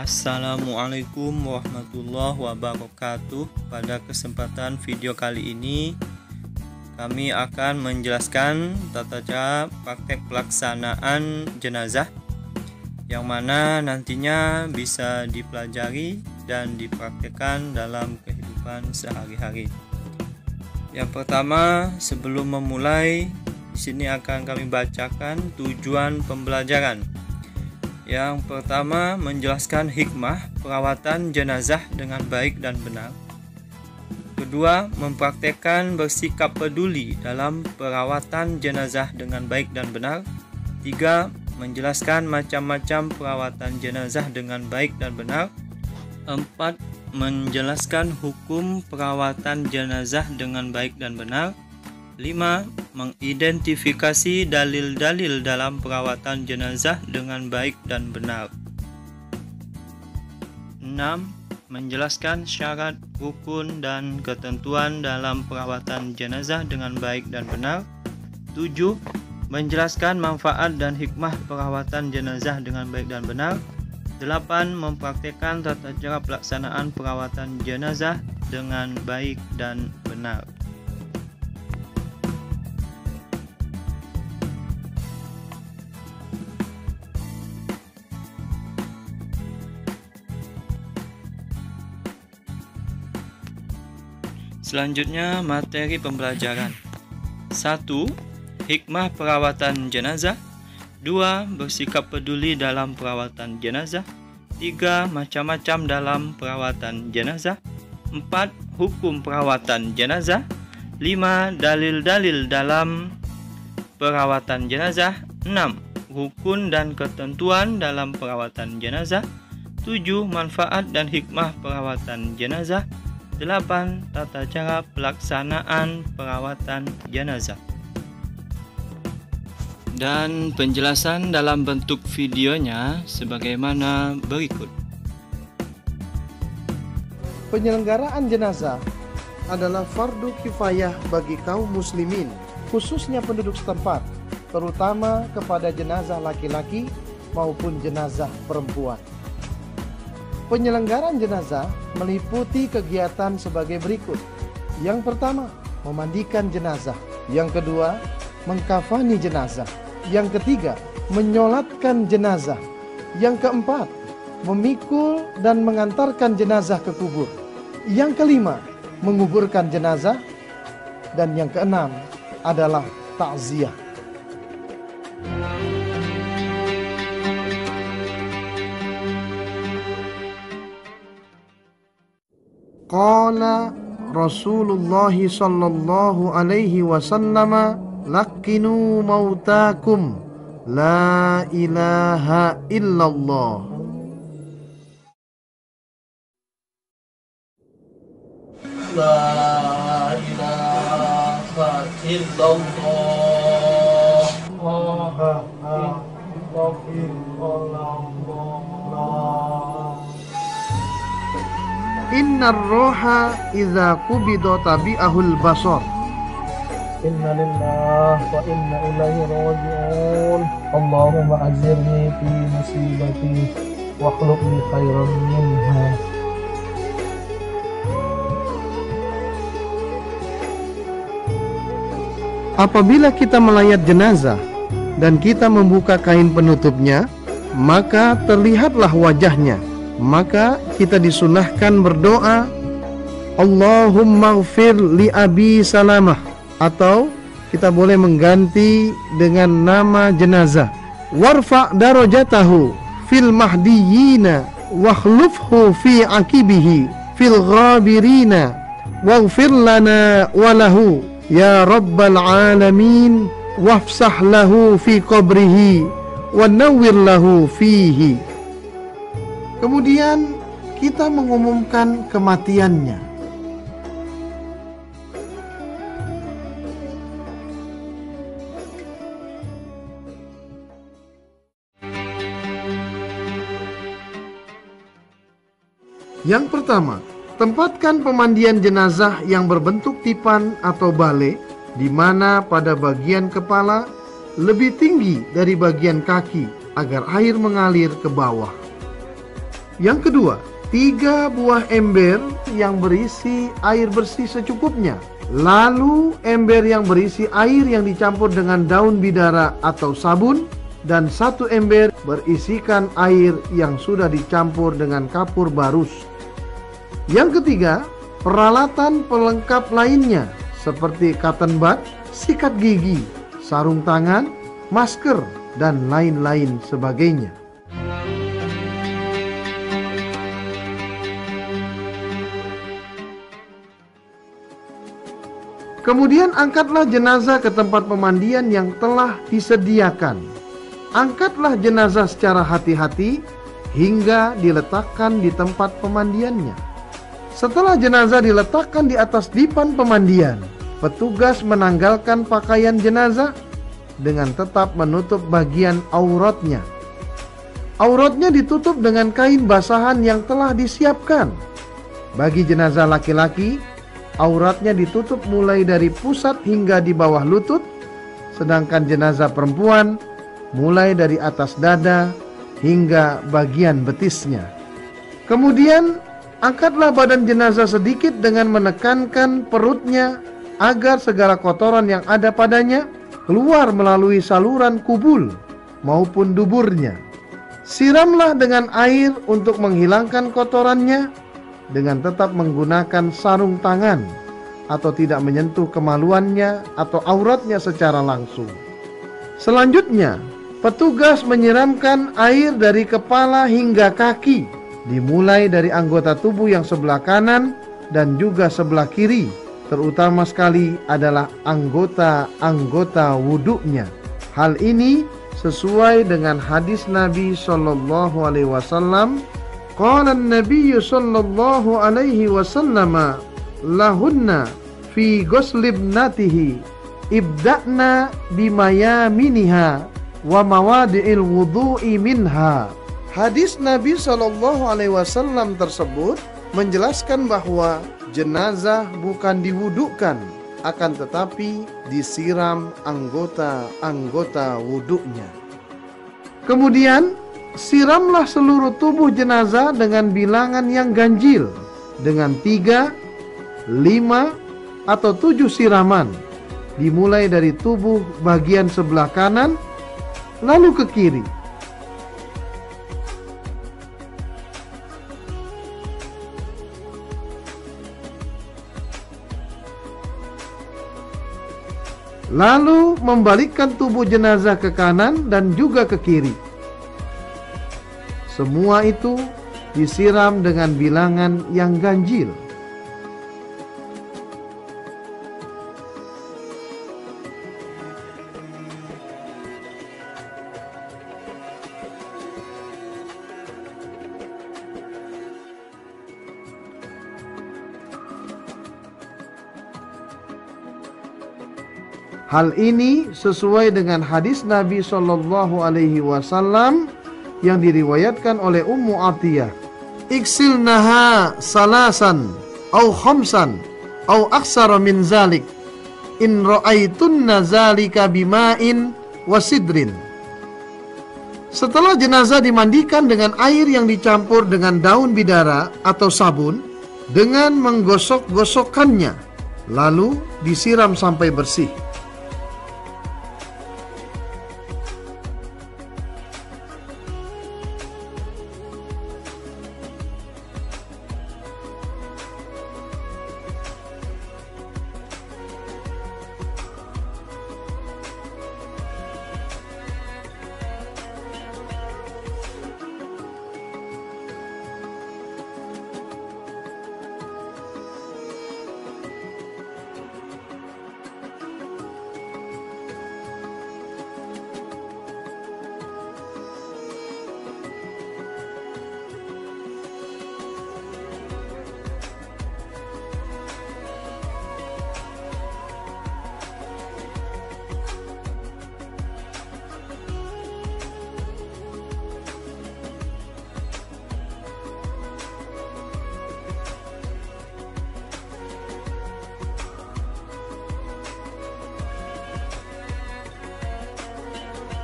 Assalamualaikum warahmatullahi wabarakatuh. Pada kesempatan video kali ini kami akan menjelaskan tata cara praktek pelaksanaan jenazah yang mana nantinya bisa dipelajari dan dipraktekkan dalam kehidupan sehari-hari. Yang pertama, sebelum memulai, di sini akan kami bacakan tujuan pembelajaran. Yang pertama, menjelaskan hikmah perawatan jenazah dengan baik dan benar. Kedua, mempraktekkan bersikap peduli dalam perawatan jenazah dengan baik dan benar. Tiga, menjelaskan macam-macam perawatan jenazah dengan baik dan benar. Empat, menjelaskan hukum perawatan jenazah dengan baik dan benar. 5. Mengidentifikasi dalil-dalil dalam perawatan jenazah dengan baik dan benar. 6. Menjelaskan syarat, rukun, dan ketentuan dalam perawatan jenazah dengan baik dan benar. 7. Menjelaskan manfaat dan hikmah perawatan jenazah dengan baik dan benar. 8. Mempraktekkan tata cara pelaksanaan perawatan jenazah dengan baik dan benar. Selanjutnya, materi pembelajaran. 1. Hikmah perawatan jenazah. 2. Bersikap peduli dalam perawatan jenazah. 3. Macam-macam dalam perawatan jenazah. 4. Hukum perawatan jenazah. 5. Dalil-dalil dalam perawatan jenazah. 6. Rukun dan ketentuan dalam perawatan jenazah. 7. Manfaat dan hikmah perawatan jenazah. 8. Tata cara pelaksanaan perawatan jenazah. Dan penjelasan dalam bentuk videonya sebagaimana berikut. Penyelenggaraan jenazah adalah fardu kifayah bagi kaum muslimin, khususnya penduduk setempat, terutama kepada jenazah laki-laki maupun jenazah perempuan. Penyelenggaraan jenazah meliputi kegiatan sebagai berikut. Yang pertama, memandikan jenazah. Yang kedua, mengkafani jenazah. Yang ketiga, menyolatkan jenazah. Yang keempat, memikul dan mengantarkan jenazah ke kubur. Yang kelima, menguburkan jenazah. Dan yang keenam adalah takziah. Qala Rasulullah sallallahu alaihi wasallam, laqinu mautakum la ilaha illallah. La ilaha illallah. Innar roha idza qubida tabi'ahul basar. Inna lillahi wa inna ilaihi raji'un. Allahumma ajirni fi musibati wa khluq li khairan minha. Apabila kita melayat jenazah dan kita membuka kain penutupnya, maka terlihatlah wajahnya. Maka kita disunahkan berdoa, Allahumma ghfir li Abi Salamah, atau kita boleh mengganti dengan nama jenazah, warfa' darajatahu fil mahdiyina wakhlufhu fi akibihi fil ghabirina waghfir lana walahu ya rabbal alamin wafsah lahu fi qabrihi wa nawwir lahu fihi. Kemudian kita mengumumkan kematiannya. Yang pertama, tempatkan pemandian jenazah yang berbentuk tipan atau bale, di mana pada bagian kepala lebih tinggi dari bagian kaki agar air mengalir ke bawah. Yang kedua, 3 buah ember yang berisi air bersih secukupnya. Lalu ember yang berisi air yang dicampur dengan daun bidara atau sabun, dan 1 ember berisikan air yang sudah dicampur dengan kapur barus. Yang ketiga, peralatan pelengkap lainnya seperti cotton bud, sikat gigi, sarung tangan, masker, dan lain-lain sebagainya. Kemudian angkatlah jenazah ke tempat pemandian yang telah disediakan. Angkatlah jenazah secara hati-hati hingga diletakkan di tempat pemandiannya. Setelah jenazah diletakkan di atas dipan pemandian, petugas menanggalkan pakaian jenazah dengan tetap menutup bagian auratnya. Auratnya ditutup dengan kain basahan yang telah disiapkan. Bagi jenazah laki-laki, auratnya ditutup mulai dari pusat hingga di bawah lutut, sedangkan jenazah perempuan mulai dari atas dada hingga bagian betisnya. Kemudian angkatlah badan jenazah sedikit dengan menekankan perutnya agar segala kotoran yang ada padanya keluar melalui saluran kubul maupun duburnya. Siramlah dengan air untuk menghilangkan kotorannya dengan tetap menggunakan sarung tangan atau tidak menyentuh kemaluannya atau auratnya secara langsung. Selanjutnya, petugas menyiramkan air dari kepala hingga kaki, dimulai dari anggota tubuh yang sebelah kanan dan juga sebelah kiri, terutama sekali adalah anggota-anggota wudhunya. Hal ini sesuai dengan hadis Nabi Shallallahu Alaihi Wasallam. Qala Nabi Shallallahu Alaihi Wasallam lahunna fi ghuslibnatihi ibda'na bimayaminiha wa mawadi'il wudu'i minha. Hadis Nabi Shallallahu Alaihi Wasallam tersebut menjelaskan bahwa jenazah bukan diwudukan, akan tetapi disiram anggota-anggota wuduknya. Kemudian siramlah seluruh tubuh jenazah dengan bilangan yang ganjil, dengan 3, 5, atau 7 siraman, dimulai dari tubuh bagian sebelah kanan, lalu ke kiri. Lalu membalikkan tubuh jenazah ke kanan dan juga ke kiri. Semua itu disiram dengan bilangan yang ganjil. Hal ini sesuai dengan hadis Nabi Shallallahu Alaihi Wasallam yang diriwayatkan oleh Ummu Atiyah. Iksilnaha salasan au khamsan au aksara min zalik in ra'aitunna zalika bima'in wasidrin. Setelah jenazah dimandikan dengan air yang dicampur dengan daun bidara atau sabun dengan menggosok-gosokkannya, lalu disiram sampai bersih.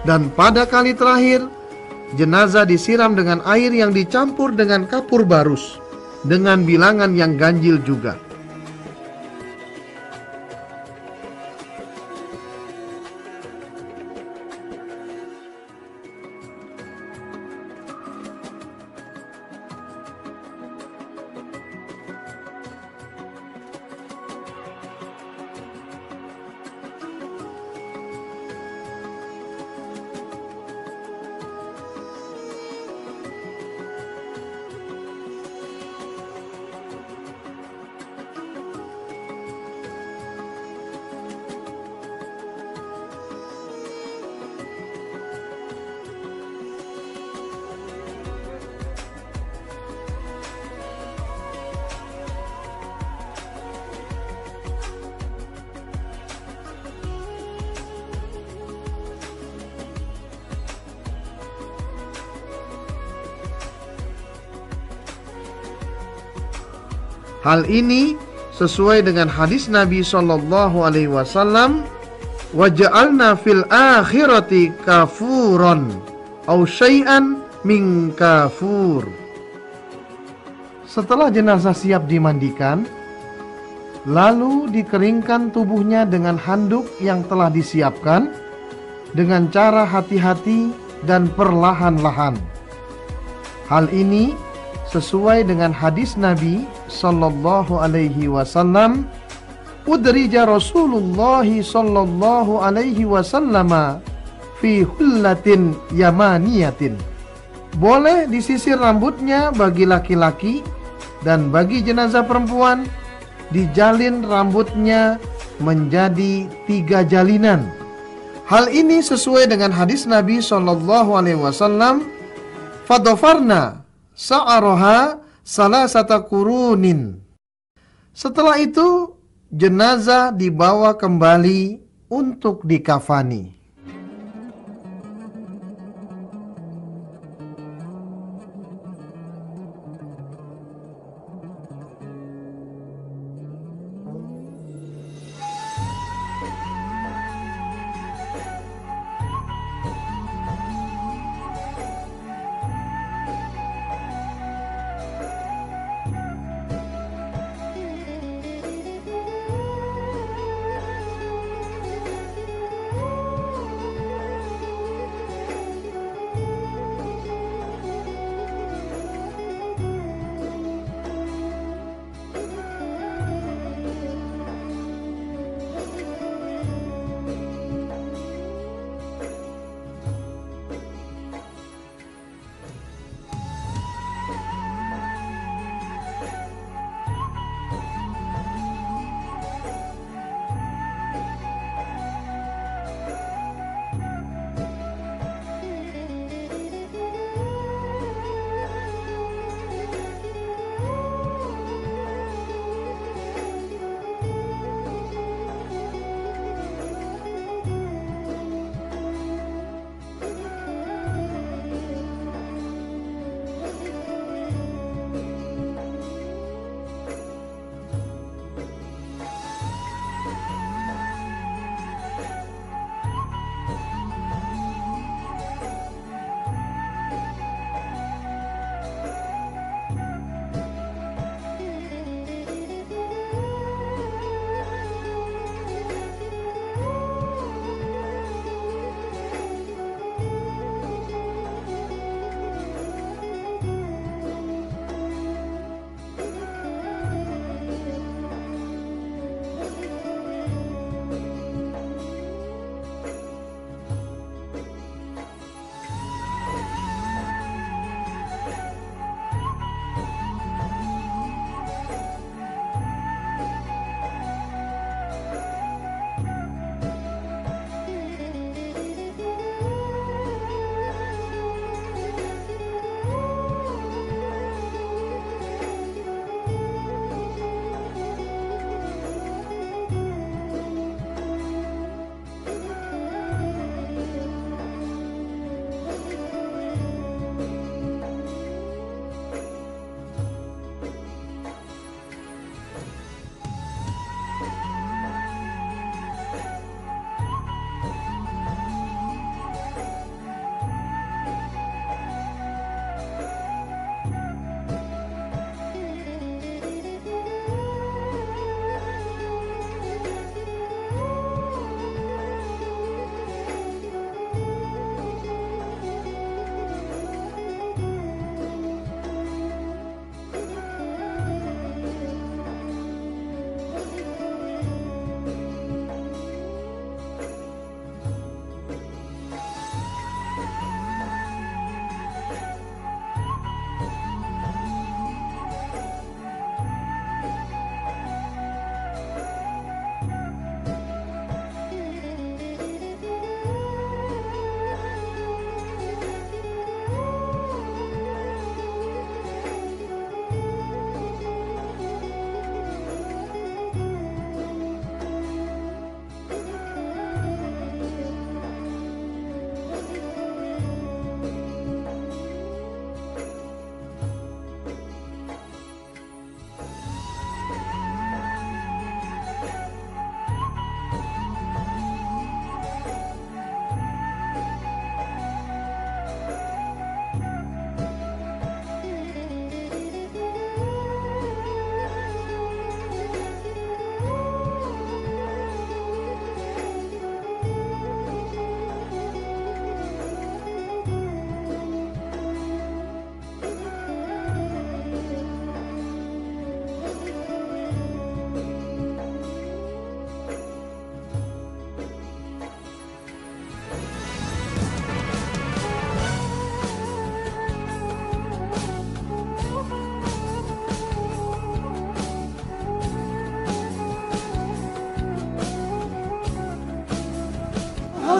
Dan pada kali terakhir, jenazah disiram dengan air yang dicampur dengan kapur barus, dengan bilangan yang ganjil juga. Hal ini sesuai dengan hadis Nabi sallallahu alaihi wasallam, "Wa ja'alna fil akhirati kafuran aw syai'an min kafur." Setelah jenazah siap dimandikan, lalu dikeringkan tubuhnya dengan handuk yang telah disiapkan dengan cara hati-hati dan perlahan-lahan. Hal ini sesuai dengan hadis Nabi sallallahu alaihi wasallam, "Udrija Rasulullah sallallahu alaihi wasallam fi hullatin yamaniyatin." Boleh disisir rambutnya bagi laki-laki, dan bagi jenazah perempuan dijalin rambutnya menjadi 3 jalinan. Hal ini sesuai dengan hadis Nabi sallallahu alaihi wasallam, "Fadofarna sa'araha salasata kurunin." Setelah itu jenazah dibawa kembali untuk dikafani.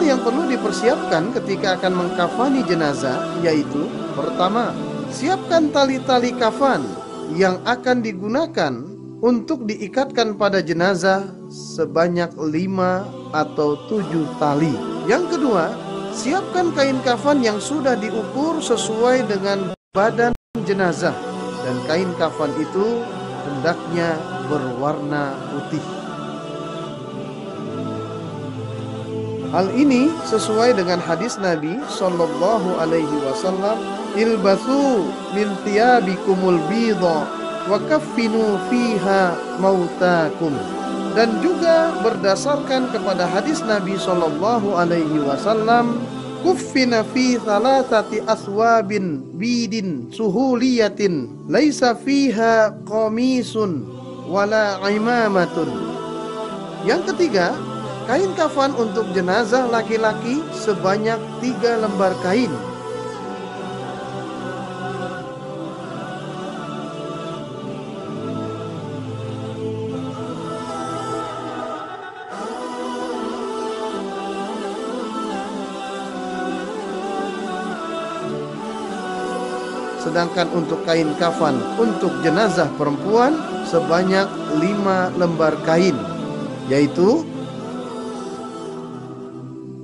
hal yang perlu dipersiapkan ketika akan mengkafani jenazah yaitu: pertama, siapkan tali-tali kafan yang akan digunakan untuk diikatkan pada jenazah sebanyak 5 atau 7 tali. Yang kedua, siapkan kain kafan yang sudah diukur sesuai dengan badan jenazah, dan kain kafan itu hendaknya berwarna putih. Hal ini sesuai dengan hadis Nabi Shallallahu Alaihi Wasallam, ilbasu min thiyabikumul bidha wa kaffinu fiha mautakum. Dan juga berdasarkan kepada hadis Nabi Shallallahu Alaihi Wasallam, kuffina fi thalathati aswabin bidin suhuliyatin laisa fiha qamisun wala imamatun. Yang ketiga, kain kafan untuk jenazah laki-laki sebanyak 3 lembar kain. Sedangkan untuk kain kafan untuk jenazah perempuan sebanyak 5 lembar kain, yaitu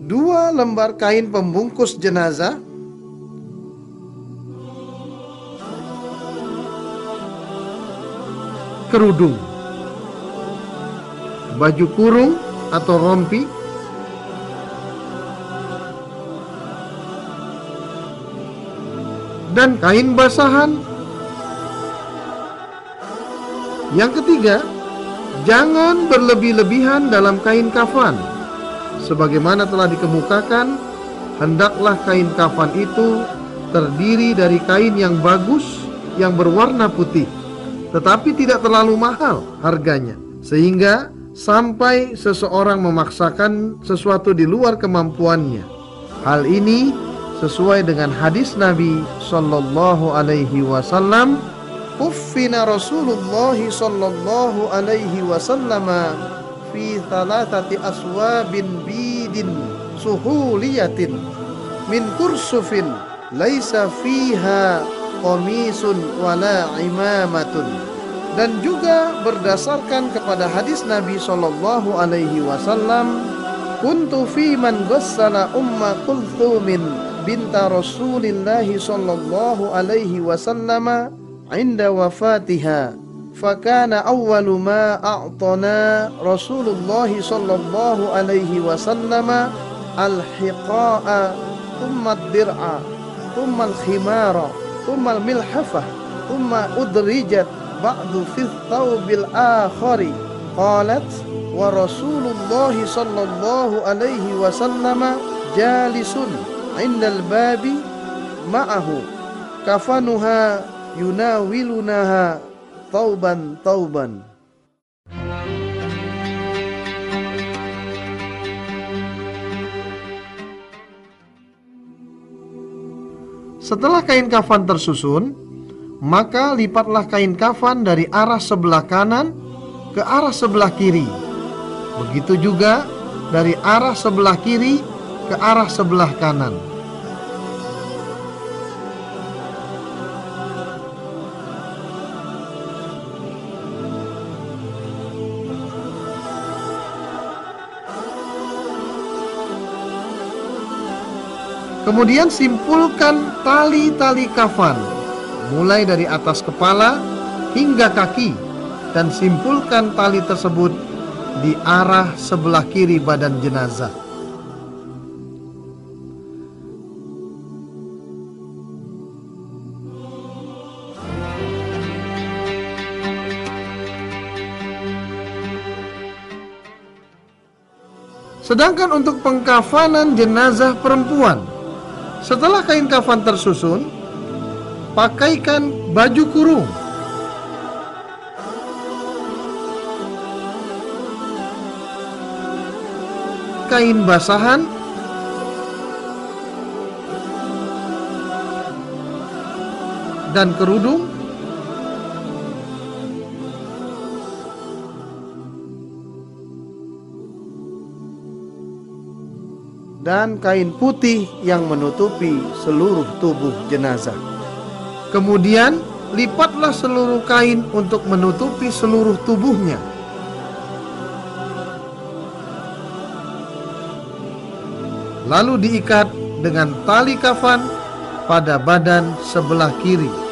2 lembar kain pembungkus jenazah, kerudung, baju kurung atau rompi, dan kain basahan. Yang ketiga, jangan berlebih-lebihan dalam kain kafan. Sebagaimana telah dikemukakan, hendaklah kain kafan itu terdiri dari kain yang bagus, yang berwarna putih, tetapi tidak terlalu mahal harganya, sehingga sampai seseorang memaksakan sesuatu di luar kemampuannya. Hal ini sesuai dengan hadis Nabi Sallallahu Alaihi Wasallam, kuffina Rasulullah Sallallahu Alaihi Wasallam fi thalathati aswabin bidin suhuliyatin min kursufin laisa fiha qamisun wala imamatun. Dan juga berdasarkan kepada hadis Nabi Sallallahu Alaihi Wasallam, kuntu fi man ghassala umma kulthumin binta Rasulillahi sallallahu alaihi wasallam inda wafatiha, fakana awwalu ma a'tana Rasulullah sallallahu alaihi wasallam al-hiqa'a thumma ad-dir'a thumma al-khimara thumma al-milhafah thumma udrijat ba'du fi thawbil akhari. Qalat wa Rasulullah sallallahu alaihi wasallam jalisun indal babi ma'ahu kafanuha yunawilunaha tauban tauban. Setelah kain kafan tersusun, maka lipatlah kain kafan dari arah sebelah kanan ke arah sebelah kiri. Begitu juga dari arah sebelah kiri ke arah sebelah kanan. Kemudian simpulkan tali-tali kafan mulai dari atas kepala hingga kaki, dan simpulkan tali tersebut di arah sebelah kiri badan jenazah. Sedangkan untuk pengkafanan jenazah perempuan, setelah kain kafan tersusun, pakaikan baju kurung, kain basahan, dan kerudung. dan kain putih yang menutupi seluruh tubuh jenazah. Kemudian lipatlah seluruh kain untuk menutupi seluruh tubuhnya. Lalu diikat dengan tali kafan pada badan sebelah kiri.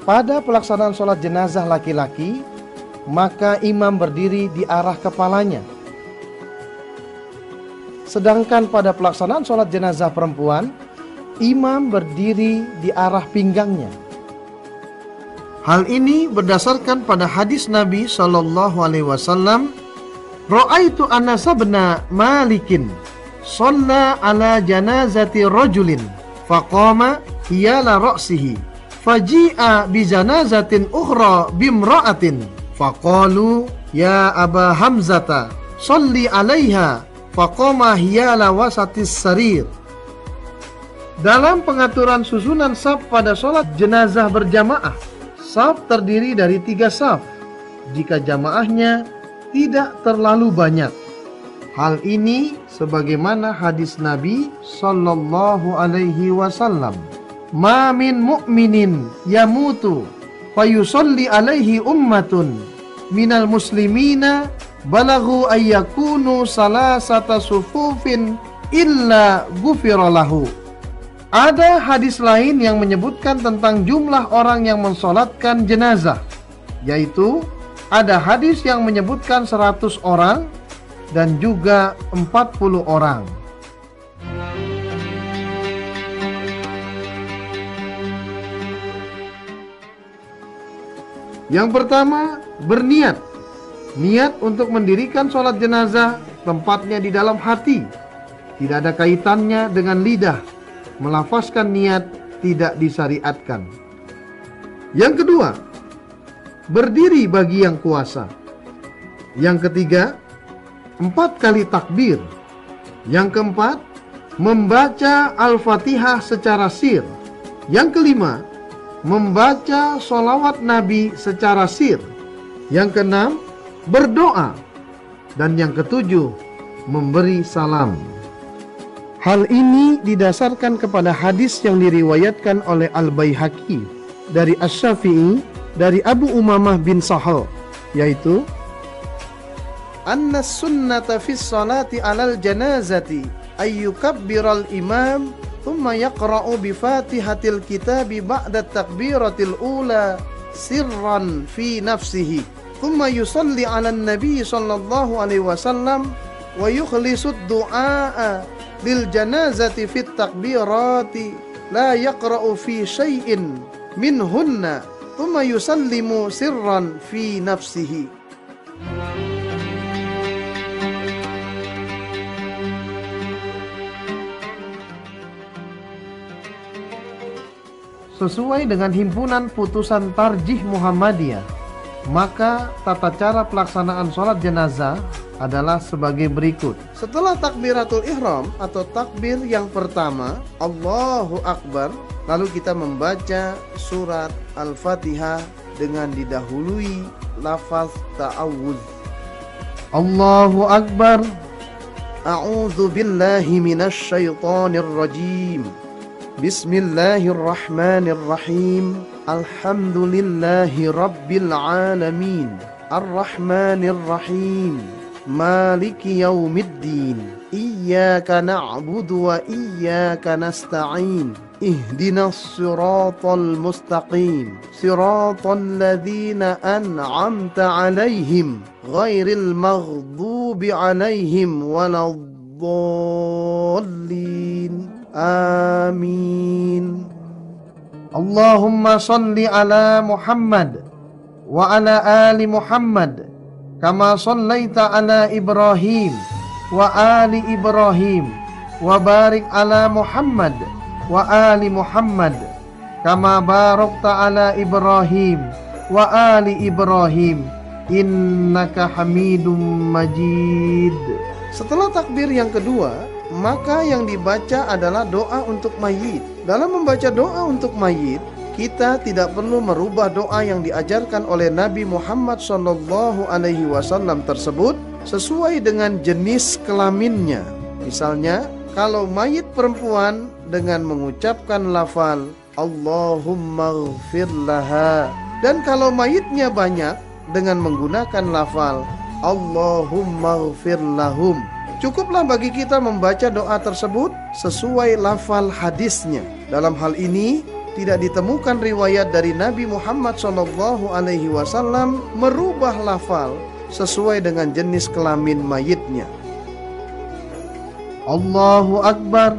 Pada pelaksanaan sholat jenazah laki-laki, maka imam berdiri di arah kepalanya. Sedangkan pada pelaksanaan sholat jenazah perempuan, imam berdiri di arah pinggangnya. Hal ini berdasarkan pada hadis Nabi SAW, "Ra'aitu Anas bin Malikin shalla ala janazati rajulin faqama hiyala ra'sihi faji'a bi janazatin ukhra bimra'atin faqalu ya Aba Hamzata sholli 'alaiha faqama hiyala wasatis sarir." Dalam pengaturan susunan shaf pada sholat jenazah berjamaah, shaf terdiri dari 3 shaf jika jamaahnya tidak terlalu banyak. Hal ini sebagaimana hadis Nabi sallallahu alaihi wasallam, "Ma min mu'minin yamutu fayusalli alaihi ummatun minal muslimina balaghu ayyakunu salasata sufufin illa ghufira lahu." Ada hadis lain yang menyebutkan tentang jumlah orang yang mensolatkan jenazah, yaitu ada hadis yang menyebutkan 100 orang dan juga 40 orang. Yang pertama, berniat. Niat untuk mendirikan sholat jenazah tempatnya di dalam hati, tidak ada kaitannya dengan lidah. Melafazkan niat tidak disyariatkan. Yang kedua, berdiri bagi yang kuasa. Yang ketiga, 4 kali takbir. Yang keempat, membaca Al-Fatihah secara sir. Yang kelima, membaca sholawat Nabi secara sir. Yang keenam, berdoa. Dan yang ketujuh, memberi salam. Hal ini didasarkan kepada hadis yang diriwayatkan oleh Al-Baihaqi dari Asy-Syafi'i dari Abu Umamah bin Sahal, yaitu anna sunnata fis salati alal janazati ayyukabbiral imam thumma yaqra'u bi fatihatil kitabi ba'da takbiratil ula sirran fi nafsihi thumma yusalli ala nabi sallallahu alaihi wasallam wa yukhlisud du'a lil janazati fit takbirati la yaqra'u fi syai'in minhunna thumma yusallimu sirran fi nafsihi. Sesuai dengan himpunan putusan Tarjih Muhammadiyah, maka tata cara pelaksanaan sholat jenazah adalah sebagai berikut. Setelah takbiratul ihram atau takbir yang pertama, Allahu Akbar, lalu kita membaca surat Al-Fatihah dengan didahului lafaz ta'awudz. Allahu Akbar. A'udzu billahi minasy syaithanir rajim. Bismillahirrahmanirrahim. Alhamdulillahi rabbil alamin. Ar-Rahmanir Rahim. Maliki yaumiddin. Iyyaka na'budu wa iyyaka nasta'in. Ihdinas siratal mustaqim. Siratal ladzina an'amta 'alaihim ghairil maghdubi 'alaihim waladdallin. Amin. Allahumma salli ala Muhammad wa ala ali Muhammad kama sallaita ala Ibrahim wa ali Ibrahim wa barik ala Muhammad wa ali Muhammad kama barakta ala Ibrahim wa ali Ibrahim innaka Hamidum Majid. Setelah takbir yang kedua, maka yang dibaca adalah doa untuk mayit. Dalam membaca doa untuk mayit, kita tidak perlu merubah doa yang diajarkan oleh Nabi Muhammad SAW tersebut sesuai dengan jenis kelaminnya. Misalnya, kalau mayit perempuan dengan mengucapkan lafal Allahumma ghfir laha, dan kalau mayitnya banyak dengan menggunakan lafal Allahumma ghfir lahum. Cukuplah bagi kita membaca doa tersebut sesuai lafal hadisnya. Dalam hal ini tidak ditemukan riwayat dari Nabi Muhammad SAW merubah lafal sesuai dengan jenis kelamin mayitnya. Allahu Akbar.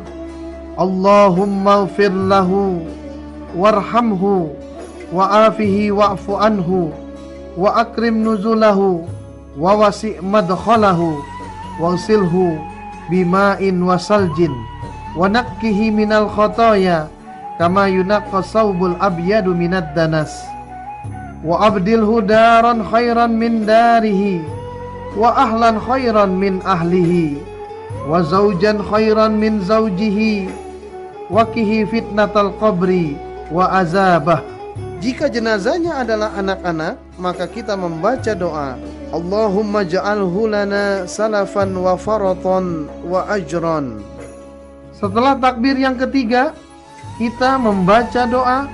Allahumma ighfir lahu warhamhu wa afihi wa'fu anhu wa akrim nuzulahu wa wasi' madkhalahu waghsilhu bima'in wa saljin wa nakkihi minal khotoya kama yunaqqa saubul abyadu minad danas wa abdilhu daran khairan min darihi wa ahlan khairan min ahlihi wa zawjan khairan min zawjihi wa kihi fitnatal qabri wa azabah. Jika jenazahnya adalah anak-anak, maka kita membaca doa Allahumma ja'alhu lana salafan wa faratan wa ajran. Setelah takbir yang ketiga, kita membaca doa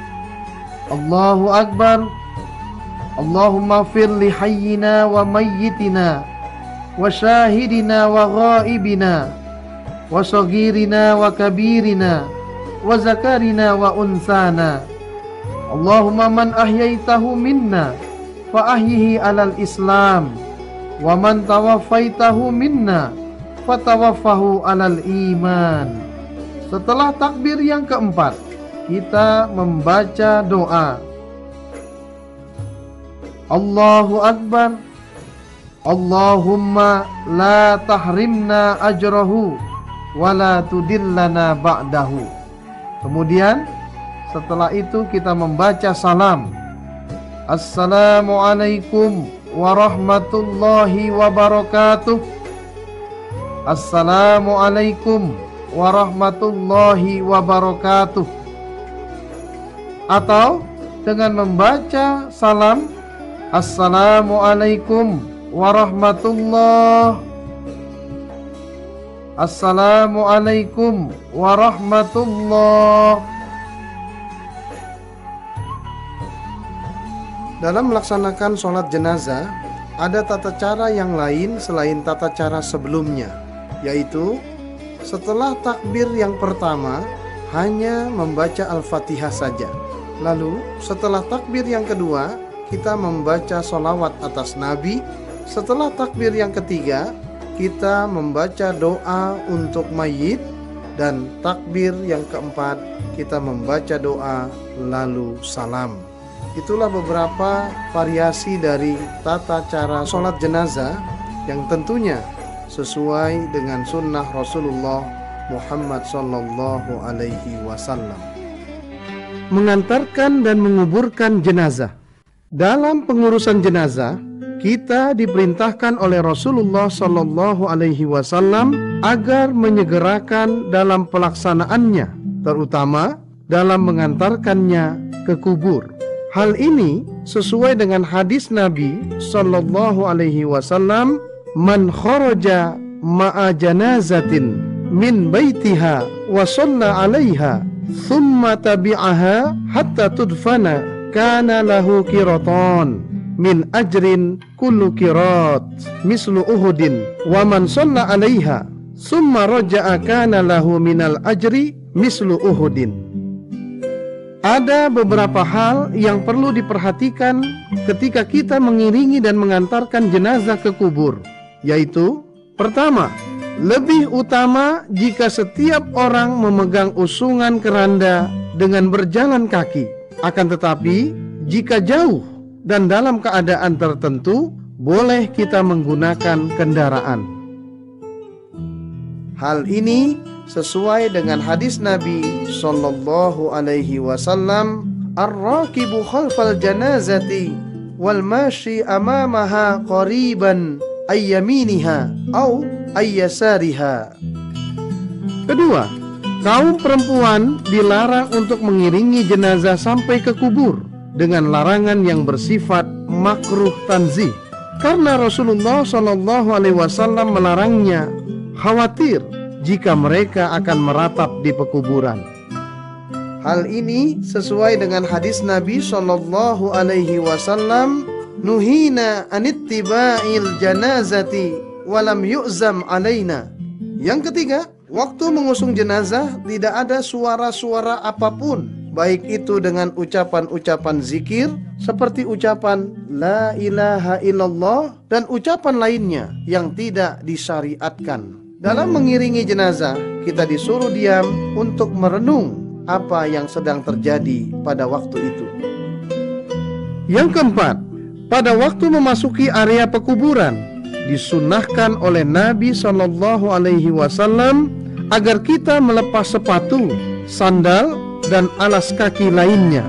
Allahu Akbar. Allahumma fir li hayyina wa mayyitina wa syahidina wa ghaibina wa saghirina wa kabirina wa zakarina wa unsana. Allahumma man ahyaitahu minna fa ahyihi alal Islam wa man tawaffaitahu minna fa tawaffahu alal iman. Setelah takbir yang keempat, kita membaca doa Allahu Akbar. Allahumma la tahrimna ajrahu wa la tudillana ba'dahu. Kemudian setelah itu kita membaca salam. Assalamualaikum warahmatullahi wabarakatuh. Assalamualaikum warahmatullahi wabarakatuh. Atau dengan membaca salam Assalamualaikum warahmatullahi. Assalamualaikum warahmatullahi. Dalam melaksanakan sholat jenazah, ada tata cara yang lain selain tata cara sebelumnya, yaitu setelah takbir yang pertama hanya membaca Al-Fatihah saja. Lalu setelah takbir yang kedua kita membaca sholawat atas Nabi. Setelah takbir yang ketiga kita membaca doa untuk mayit. Dan takbir yang keempat kita membaca doa lalu salam. Itulah beberapa variasi dari tata cara sholat jenazah yang tentunya sesuai dengan sunnah Rasulullah Muhammad Sallallahu Alaihi Wasallam. Mengantarkan dan menguburkan jenazah. Dalam pengurusan jenazah, kita diperintahkan oleh Rasulullah Sallallahu Alaihi Wasallam agar menyegerakan dalam pelaksanaannya, terutama dalam mengantarkannya ke kubur. Hal ini sesuai dengan hadis Nabi Sallallahu Alaihi Wasallam, "Man kharaja ma'a janazatin min baitiha wa shalla 'alaiha thumma tabi'aha hatta tudfana kana lahu qiratan min ajrin kullu qirat mislu uhudin wa man shalla 'alaiha thumma raja'a kana lahu minal ajri mislu uhudin." Ada beberapa hal yang perlu diperhatikan ketika kita mengiringi dan mengantarkan jenazah ke kubur, yaitu pertama, lebih utama jika setiap orang memegang usungan keranda dengan berjalan kaki. Akan tetapi, jika jauh dan dalam keadaan tertentu, boleh kita menggunakan kendaraan. Hal ini sesuai dengan hadis Nabi Sallallahu Alaihi Wasallam, "Ar-rakibu khalfal janazati wal mashi amamaha qariban ayyaminiha au ayyasariha." Kedua, kaum perempuan dilarang untuk mengiringi jenazah sampai ke kubur dengan larangan yang bersifat makruh tanzih, karena Rasulullah Sallallahu Alaihi Wasallam melarangnya, khawatir jika mereka akan meratap di pekuburan. Hal ini sesuai dengan hadis Nabi Sallallahu Alaihi Wasallam, "Nuhina anittiba'il janazati walam yu'zam alaina." Yang ketiga, waktu mengusung jenazah tidak ada suara-suara apapun, baik itu dengan ucapan-ucapan zikir seperti ucapan la ilaha illallah dan ucapan lainnya yang tidak disyariatkan. Dalam mengiringi jenazah, kita disuruh diam untuk merenung apa yang sedang terjadi pada waktu itu. Yang keempat, pada waktu memasuki area pekuburan, disunnahkan oleh Nabi Sallallahu Alaihi Wasallam agar kita melepas sepatu, sandal, dan alas kaki lainnya.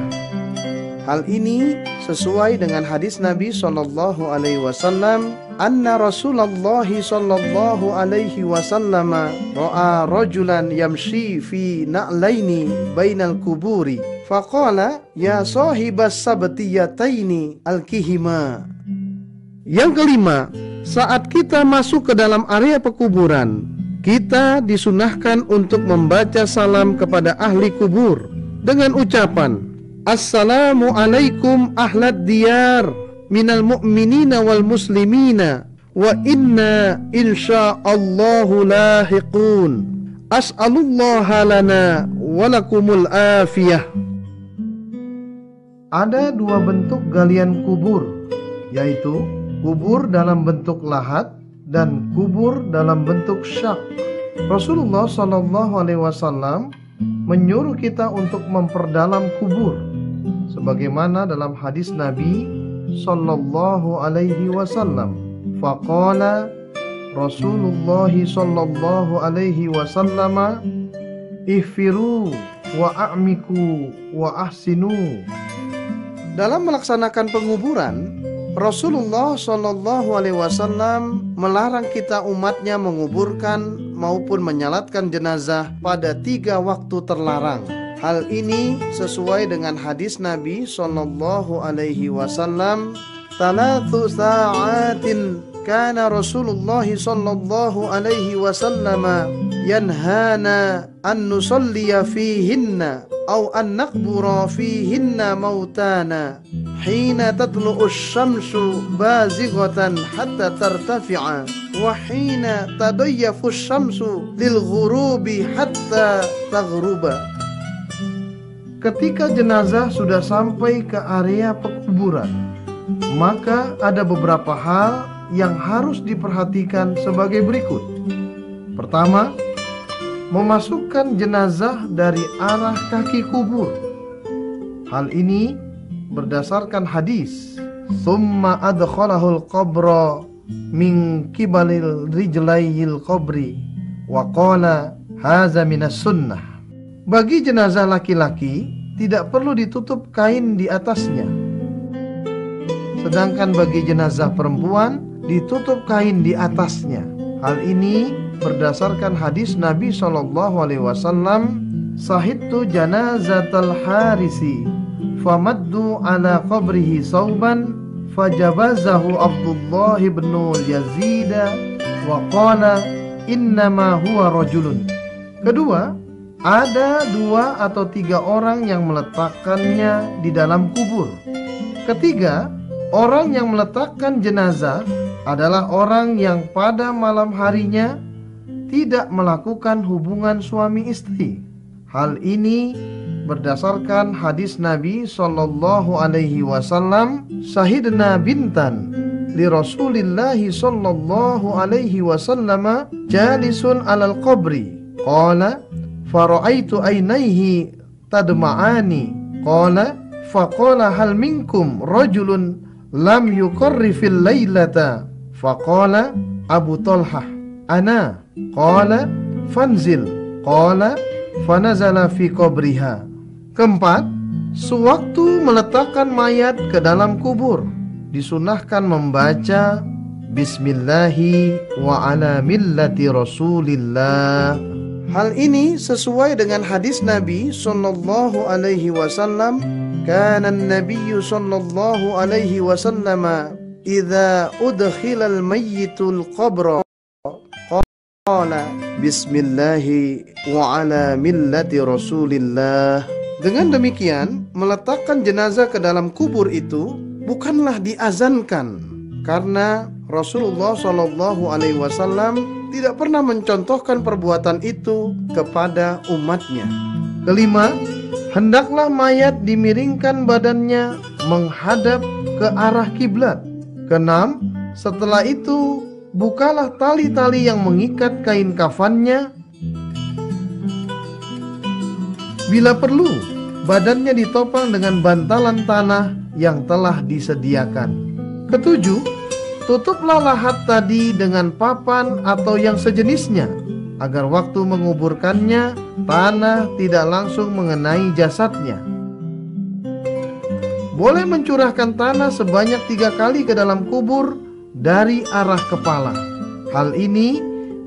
Hal ini sesuai dengan hadis Nabi Sallallahu Alaihi Wasallam, "Anna Rasulullah Sallallahu Alaihi Wasallam ra'a rajulan yamshi fi na'laini bainal kuburi faqala ya sahibas sabtiyataini alkihima." Yang kelima, saat kita masuk ke dalam area pekuburan, kita disunahkan untuk membaca salam kepada ahli kubur dengan ucapan, "Assalamu alaikum ahlad diyar minal mu'minina wal muslimina wa inna insya'allahu lahiqun. As'alullaha lana walakumul afiyah." Ada dua bentuk galian kubur, yaitu kubur dalam bentuk lahat dan kubur dalam bentuk syak. Rasulullah Sallallahu Alaihi Wasallam menyuruh kita untuk memperdalam kubur, sebagaimana dalam hadis Nabi Sallallahu Alaihi Wasallam, faqala Rasulullah Sallallahu Alaihi Wasallam, ihfiru wa a'miku wa ahsinu. Dalam melaksanakan penguburan, Rasulullah Sallallahu Alaihi Wasallam melarang kita umatnya menguburkan maupun menyalatkan jenazah pada 3 waktu terlarang. Hal ini sesuai dengan hadis Nabi Sallallahu Alaihi Wasallam, "Thalathu sa'atin kana Rasulullah Sallallahu Alaihi Wasallam yanhana an nusalliya fihinna أو أن نقبر فيهن موتانا حين تطلع الشمس بازغة حتى ترتفع وحين تضيف الشمس للغروب حتى تغرب. Ketika jenazah sudah sampai ke area pekuburan, maka ada beberapa hal yang harus diperhatikan sebagai berikut. Pertama, memasukkan jenazah dari arah kaki kubur. Hal ini berdasarkan hadis, "Tsumma adkhalahul qabra min qibalil rijlayil qabri wa qala hadza minas sunnah." Bagi jenazah laki-laki tidak perlu ditutup kain di atasnya. Sedangkan bagi jenazah perempuan ditutup kain di atasnya. Hal ini berdasarkan hadis Nabi SAW, "Sahidtu janazatal harisi famaddu ala qabrihi sauban fajabazahu Abdullah bin Yazid wa qala innama huwa rajulun." Kedua, ada 2 atau 3 orang yang meletakkannya di dalam kubur. Ketiga, orang yang meletakkan jenazah adalah orang yang pada malam harinya tidak melakukan hubungan suami istri. Hal ini berdasarkan hadis Nabi SAW, "Syahidna bintan li Rasulillahi SAW jalisun alal qabri qala fara'aitu ainaihi tadma'ani qala faqala hal minkum rajulun lam yuqarri fil lailata faqala Abu Talhah ana qala fanzil qala fanazala fi qabriha." Keempat, sewaktu meletakkan mayat ke dalam kubur disunahkan membaca Bismillahi wa ala millati Rasulillah. Hal ini sesuai dengan hadis Nabi sallallahu alaihi wasallam, "Kana an-nabiyyu sallallahu alaihi wasallam idza udkhilal mayyitul qabra qala Bismillahi wa ala millati Rasulillah." Dengan demikian, meletakkan jenazah ke dalam kubur itu bukanlah diazankan, karena Rasulullah SAW tidak pernah mencontohkan perbuatan itu kepada umatnya. Kelima, hendaklah mayat dimiringkan badannya menghadap ke arah kiblat. Keenam, setelah itu bukalah tali-tali yang mengikat kain kafannya. Bila perlu, badannya ditopang dengan bantalan tanah yang telah disediakan. Ketujuh, tutuplah lahat tadi dengan papan atau yang sejenisnya, agar waktu menguburkannya tanah tidak langsung mengenai jasadnya. Boleh mencurahkan tanah sebanyak 3 kali ke dalam kubur dari arah kepala. Hal ini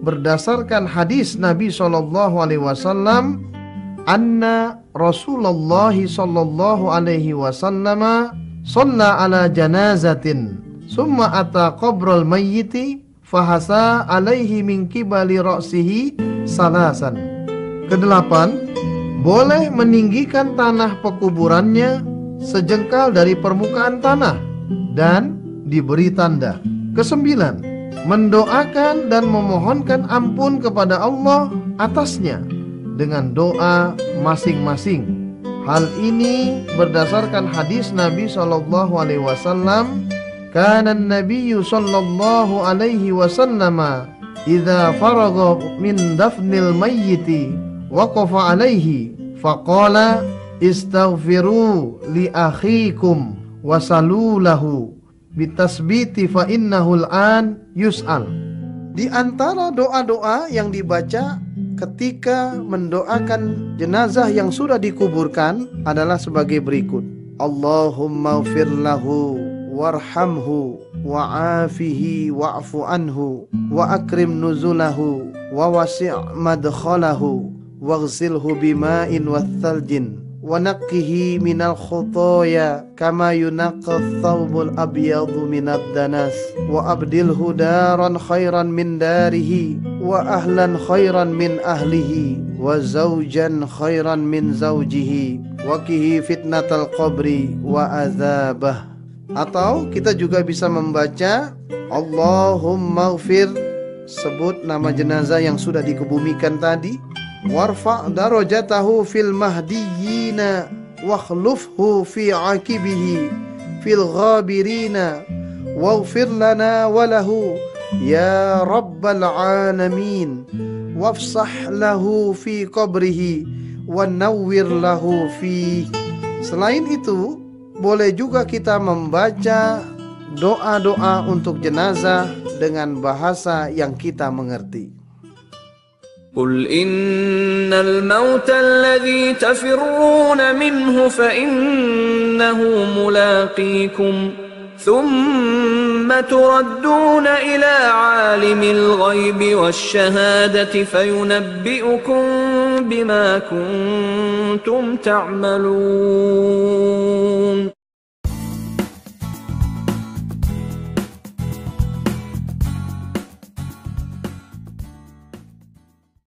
berdasarkan hadis Nabi SAW, "Anna Rasulullah sallallahu alaihi wasallam shalla ala janazatin summa ata qabral mayyiti fahasa alaihi min qibali ra'sihi salasan." Kedelapan, boleh meninggikan tanah pekuburannya sejengkal dari permukaan tanah dan diberi tanda. Kesembilan, mendoakan dan memohonkan ampun kepada Allah atasnya dengan doa masing-masing. Hal ini berdasarkan hadis Nabi SAW, "Kana an-nabiyyu sallallahu alaihi wasallam idza faragha min dafnil mayyiti waqafa alaihi faqala istaghfiru li akhikum wasalu lahu bitasbiti fa innahu al-an yus'al." Di antara doa-doa yang dibaca ketika mendoakan jenazah yang sudah dikuburkan adalah sebagai berikut: "Allahumma ighfir lahu warhamhu wa'afihi wa'fu anhu wa akrim nuzulahu wa wasi' madkhalahu waghsilhu bima'in wathaljin wa naqqihi minal khotoya kama yunaqqas thawbul abyadu minad danas wa abdilhu daran khairan min darihi wa ahlan khairan min ahlihi wa zawjan khairan min zawjihi wa qihi fitnatal qabri wa azabah. Atau kita juga bisa membaca Allahumma ghfir, sebut nama jenazah yang sudah dikebumikan tadi, warfa' darajatahu fil mahdiyina wakhlufhu fi aqibihi fil ghabirina waghfir lana walahu ya rabbal alamin wafsah lahu fi qabrihi wa nawwir lahu fi. Selain itu, boleh juga kita membaca doa-doa untuk jenazah dengan bahasa yang kita mengerti. قل إن الموت الذي تفرون منه فإنه ملاقيكم ثم تردون إلى عالم الغيب والشهادة فينبئكم بما كنتم تعملون.